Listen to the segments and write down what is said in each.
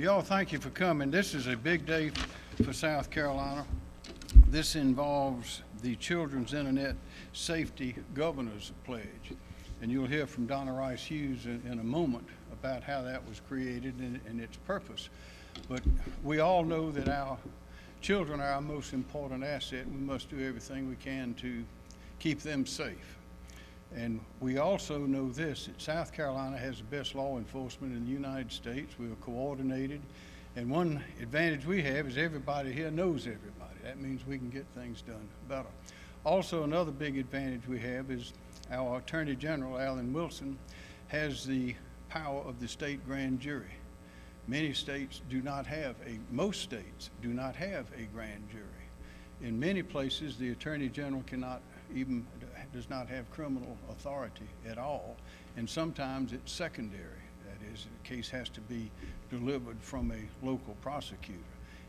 Y'all, thank you for coming. This is a big day for South Carolina. This involves the Children's Internet Safety Governor's Pledge. And you'll hear from Donna Rice Hughes in a moment about how that was created and its purpose. But we all know that our children are our most important asset. We must do everything we can to keep them safe. And we also know this, that South Carolina has the best law enforcement in the United States. We are coordinated. And one advantage we have is everybody here knows everybody. That means we can get things done better. Also, another big advantage we have is our Attorney General, Alan Wilson, has the power of the state grand jury. Most states do not have a grand jury. In many places, the Attorney General does not have criminal authority at all, and sometimes it's secondary. That is, the case has to be delivered from a local prosecutor.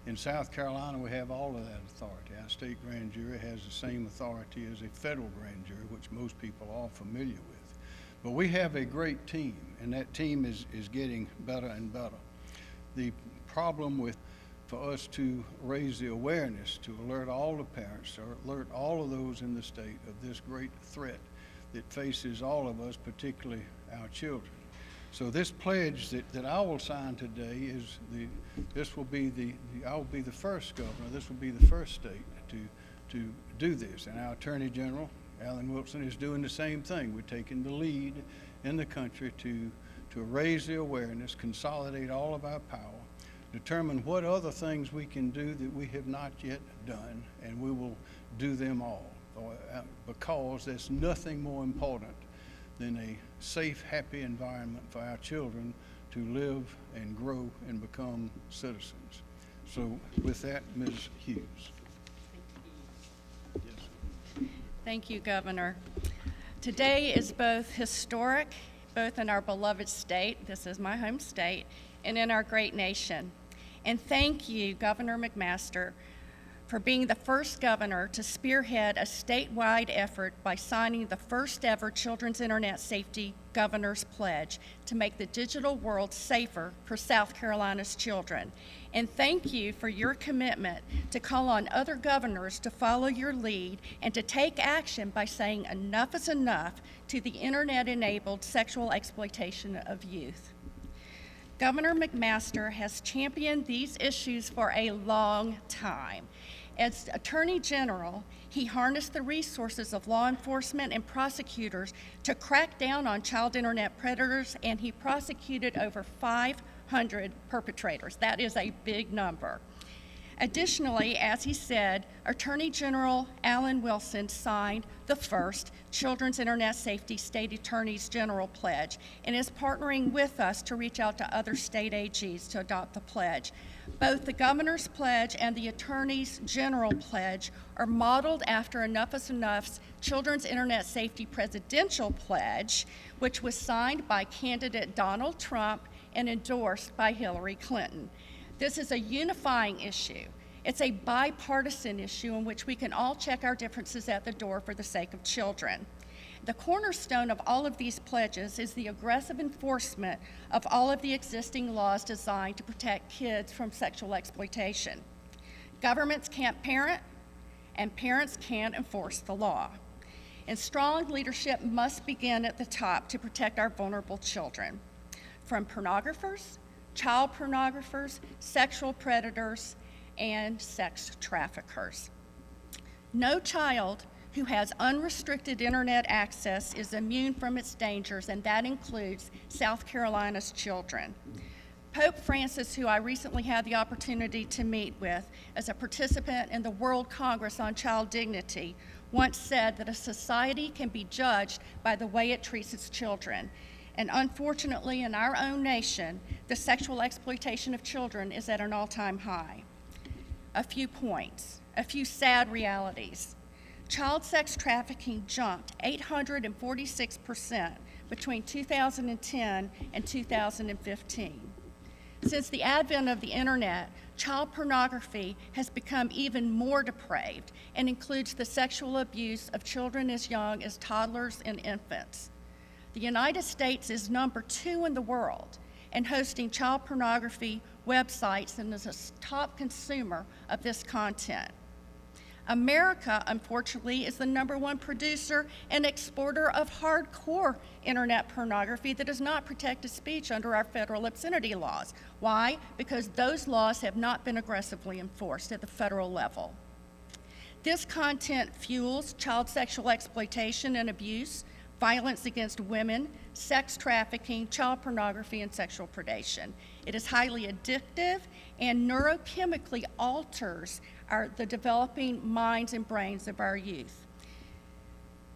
In South Carolina, we have all of that authority. Our state grand jury has the same authority as a federal grand jury, which most people are familiar with. But we have a great team, and that team is getting better and better. The problem for us to raise the awareness, to alert all the parents, to alert all of those in the state of this great threat that faces all of us, particularly our children. So this pledge that I will sign today is I will be the first governor. This will be the first state to do this. And our Attorney General, Alan Wilson, is doing the same thing. We're taking the lead in the country to raise the awareness, consolidate all of our power, determine what other things we can do that we have not yet done, and we will do them all, because there's nothing more important than a safe, happy environment for our children to live and grow and become citizens. So with that, Ms. Hughes. Yes. Thank you, Governor. Today is both historic, both in our beloved state, this is my home state, and in our great nation. And thank you, Governor McMaster, for being the first governor to spearhead a statewide effort by signing the first ever Children's Internet Safety Governor's Pledge to make the digital world safer for South Carolina's children. And thank you for your commitment to call on other governors to follow your lead and to take action by saying enough is enough to the internet-enabled sexual exploitation of youth. Governor McMaster has championed these issues for a long time. As Attorney General, he harnessed the resources of law enforcement and prosecutors to crack down on child internet predators, and he prosecuted over 500 perpetrators. That is a big number. Additionally, as he said, Attorney General Alan Wilson signed the first Children's Internet Safety State Attorneys General Pledge and is partnering with us to reach out to other state AGs to adopt the pledge. Both the Governor's Pledge and the Attorney's General Pledge are modeled after Enough is Enough's Children's Internet Safety Presidential Pledge, which was signed by candidate Donald Trump and endorsed by Hillary Clinton. This is a unifying issue. It's a bipartisan issue in which we can all check our differences at the door for the sake of children. The cornerstone of all of these pledges is the aggressive enforcement of all of the existing laws designed to protect kids from sexual exploitation. Governments can't parent, and parents can't enforce the law. And strong leadership must begin at the top to protect our vulnerable children from pornographers, child pornographers, sexual predators, and sex traffickers. No child who has unrestricted internet access is immune from its dangers, and that includes South Carolina's children. Pope Francis, who I recently had the opportunity to meet with as a participant in the World Congress on Child Dignity, once said that a society can be judged by the way it treats its children. And unfortunately, in our own nation, the sexual exploitation of children is at an all-time high. A few points, a few sad realities. Child sex trafficking jumped 846% between 2010 and 2015. Since the advent of the internet, child pornography has become even more depraved and includes the sexual abuse of children as young as toddlers and infants. The United States is number 2 in the world, and hosting child pornography websites and is a top consumer of this content. America, unfortunately, is the #1 producer and exporter of hardcore internet pornography that does not protect speech under our federal obscenity laws. Why? Because those laws have not been aggressively enforced at the federal level. This content fuels child sexual exploitation and abuse, violence against women, sex trafficking, child pornography, and sexual predation. It is highly addictive and neurochemically alters the developing minds and brains of our youth.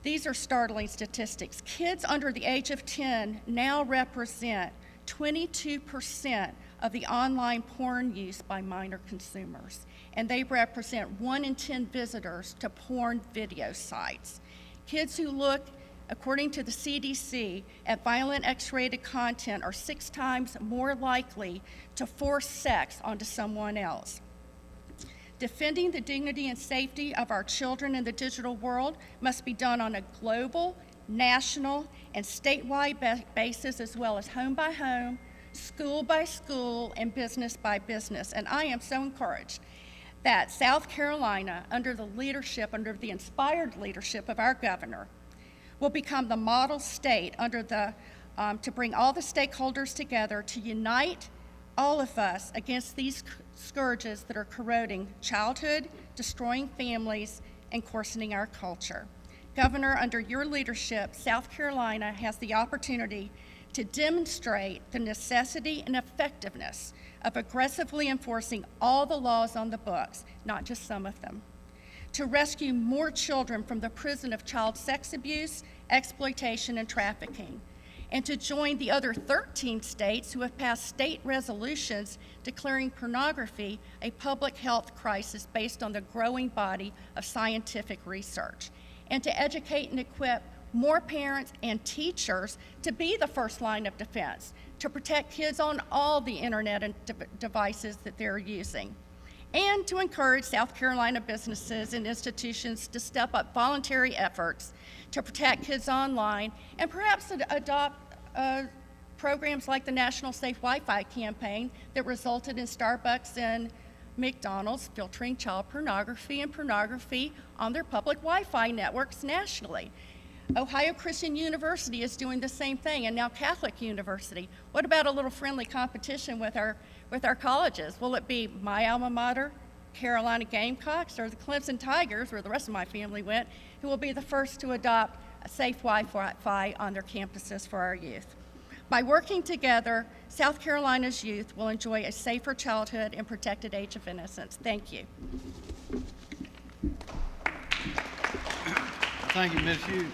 These are startling statistics. Kids under the age of 10 now represent 22% of the online porn use by minor consumers, and they represent 1 in 10 visitors to porn video sites. Kids who look, according to the CDC, at violent X-rated content are 6 times more likely to force sex onto someone else. Defending the dignity and safety of our children in the digital world must be done on a global, national, and statewide basis, as well as home by home, school by school, and business by business. And I am so encouraged that South Carolina, under the inspired leadership of our governor, will become the model state to bring all the stakeholders together to unite all of us against these scourges that are corroding childhood, destroying families, and coarsening our culture. Governor, under your leadership, South Carolina has the opportunity to demonstrate the necessity and effectiveness of aggressively enforcing all the laws on the books, not just some of them, to rescue more children from the prison of child sex abuse, exploitation, and trafficking, and to join the other 13 states who have passed state resolutions declaring pornography a public health crisis based on the growing body of scientific research, and to educate and equip more parents and teachers to be the first line of defense, to protect kids on all the internet and devices that they're using, and to encourage South Carolina businesses and institutions to step up voluntary efforts to protect kids online, and perhaps adopt programs like the National Safe Wi-Fi campaign that resulted in Starbucks and McDonald's filtering child pornography and pornography on their public Wi-Fi networks nationally. Ohio Christian University is doing the same thing, and now Catholic University. What about a little friendly competition with our colleges? Will it be my alma mater, Carolina Gamecocks, or the Clemson Tigers, where the rest of my family went, who will be the first to adopt a safe Wi-Fi on their campuses for our youth? By working together, South Carolina's youth will enjoy a safer childhood and protected age of innocence. Thank you. Thank you, Ms. Hughes.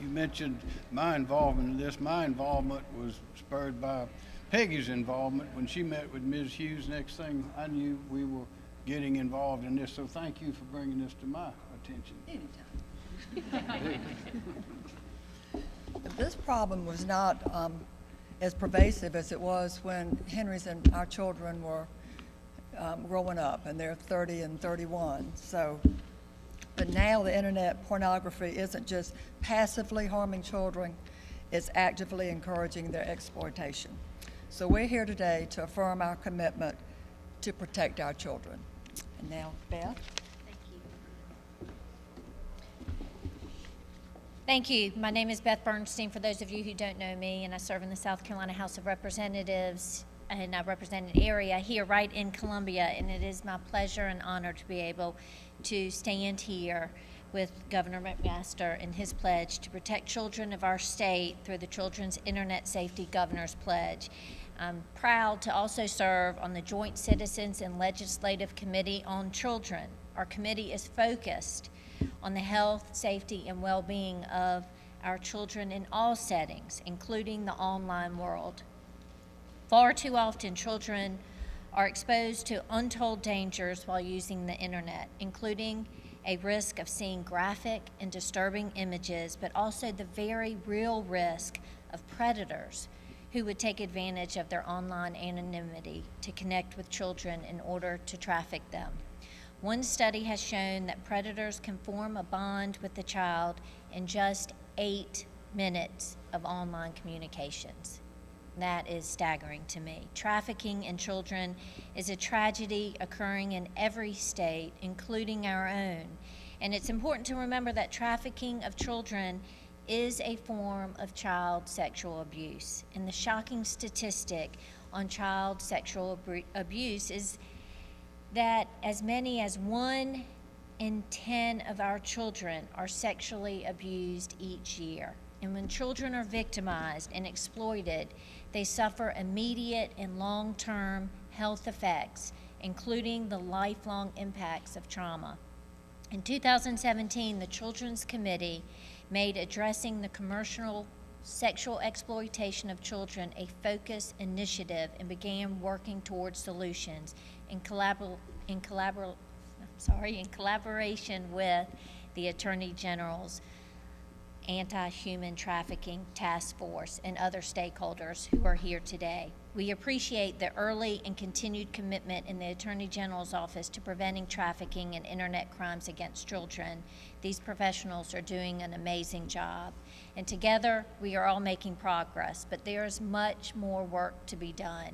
You mentioned my involvement in this. My involvement was spurred by Peggy's involvement when she met with Ms. Hughes. Next thing I knew, we were getting involved in this. So thank you for bringing this to my attention. Anytime. This problem was not as pervasive as it was when Henry's and our children were growing up, and they're 30 and 31. But now the internet pornography isn't just passively harming children, it's actively encouraging their exploitation. So we're here today to affirm our commitment to protect our children. And now, Beth. Thank you. My name is Beth Bernstein, for those of you who don't know me, and I serve in the South Carolina House of Representatives, and I represent an area here right in Columbia, and it is my pleasure and honor to be able to stand here with Governor McMaster and his pledge to protect children of our state through the Children's Internet Safety Governor's Pledge. I'm proud to also serve on the Joint Citizens and Legislative Committee on Children. Our committee is focused on the health, safety, and well-being of our children in all settings, including the online world. Far too often, children are exposed to untold dangers while using the internet, including a risk of seeing graphic and disturbing images, but also the very real risk of predators who would take advantage of their online anonymity to connect with children in order to traffic them. One study has shown that predators can form a bond with the child in just 8 minutes of online communications. That is staggering to me. Trafficking in children is a tragedy occurring in every state, including our own. And it's important to remember that trafficking of children is a form of child sexual abuse. And the shocking statistic on child sexual abuse is that as many as 1 in 10 of our children are sexually abused each year. And when children are victimized and exploited, they suffer immediate and long-term health effects, including the lifelong impacts of trauma. In 2017, the Children's Committee made addressing the commercial sexual exploitation of children a focus initiative and began working towards solutions in collaboration with the Attorney General's Anti-Human Trafficking Task Force and other stakeholders who are here today. We appreciate the early and continued commitment in the Attorney General's office to preventing trafficking and internet crimes against children. These professionals are doing an amazing job. And together, we are all making progress, but there is much more work to be done.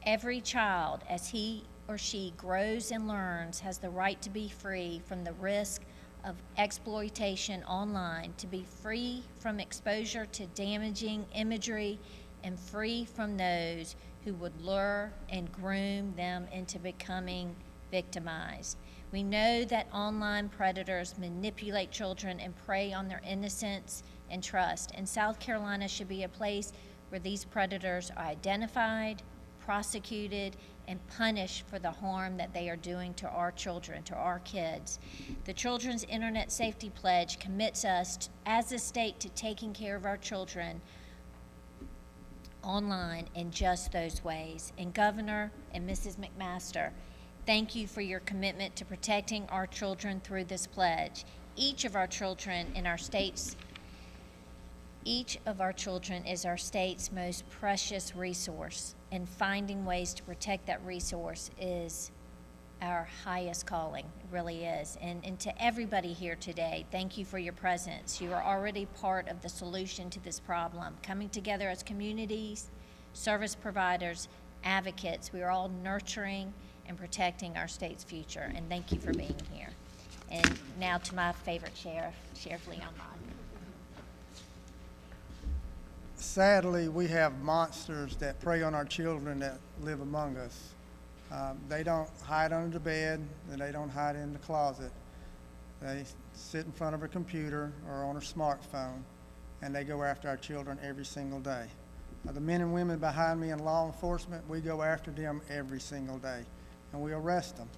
Every child, as he or she grows and learns, has the right to be free from the risk of exploitation online, to be free from exposure to damaging imagery, and free from those who would lure and groom them into becoming victimized. We know that online predators manipulate children and prey on their innocence and trust, and South Carolina should be a place where these predators are identified, prosecuted, and punished for the harm that they are doing to our children, to our kids. The Children's Internet Safety Pledge commits us as a state to taking care of our children online in just those ways. And Governor and Mrs. McMaster, thank you for your commitment to protecting our children through this pledge. Each of our children is our state's most precious resource, and finding ways to protect that resource is our highest calling. It really is. And to everybody here today, thank you for your presence. You are already part of the solution to this problem. Coming together as communities, service providers, advocates, we are all nurturing and protecting our state's future. And thank you for being here. And now to my favorite sheriff, Sheriff Leon Mott. Sadly, we have monsters that prey on our children that live among us. They don't hide under the bed, and they don't hide in the closet. They sit in front of a computer or on a smartphone, and they go after our children every single day. The men and women behind me in law enforcement, we go after them every single day, and we arrest them.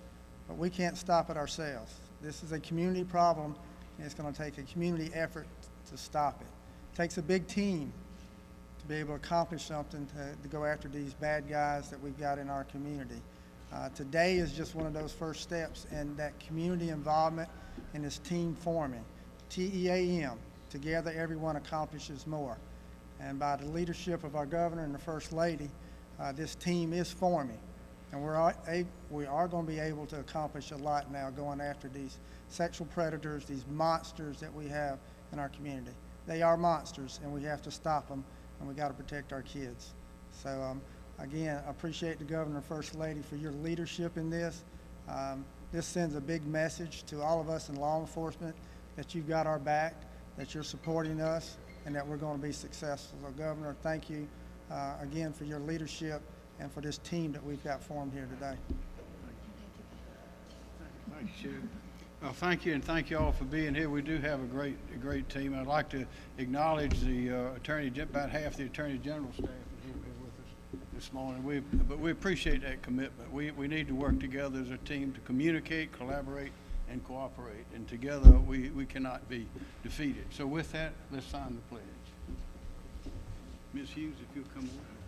But we can't stop it ourselves. This is a community problem, and it's going to take a community effort to stop it. It takes a big team to be able to accomplish something to go after these bad guys that we've got in our community. Today is just one of those first steps in that community involvement and this team forming. TEAM, together everyone accomplishes more. And by the leadership of our governor and the First Lady, this team is forming. And we are going to be able to accomplish a lot now going after these sexual predators, these monsters that we have in our community. They are monsters, and we have to stop them, and we got to protect our kids. So again, I appreciate the governor and First Lady for your leadership in this. This sends a big message to all of us in law enforcement that you've got our back, that you're supporting us, and that we're going to be successful. So Governor, thank you again for your leadership and for this team that we've got formed here today. Thank you, Sheriff. Thank you, and thank you all for being here. We do have a great team. I'd like to acknowledge the about half the Attorney General staff is here with us this morning. But we appreciate that commitment. We need to work together as a team to communicate, collaborate, and cooperate. And together we cannot be defeated. So with that, let's sign the pledge. Ms. Hughes, if you'll come over.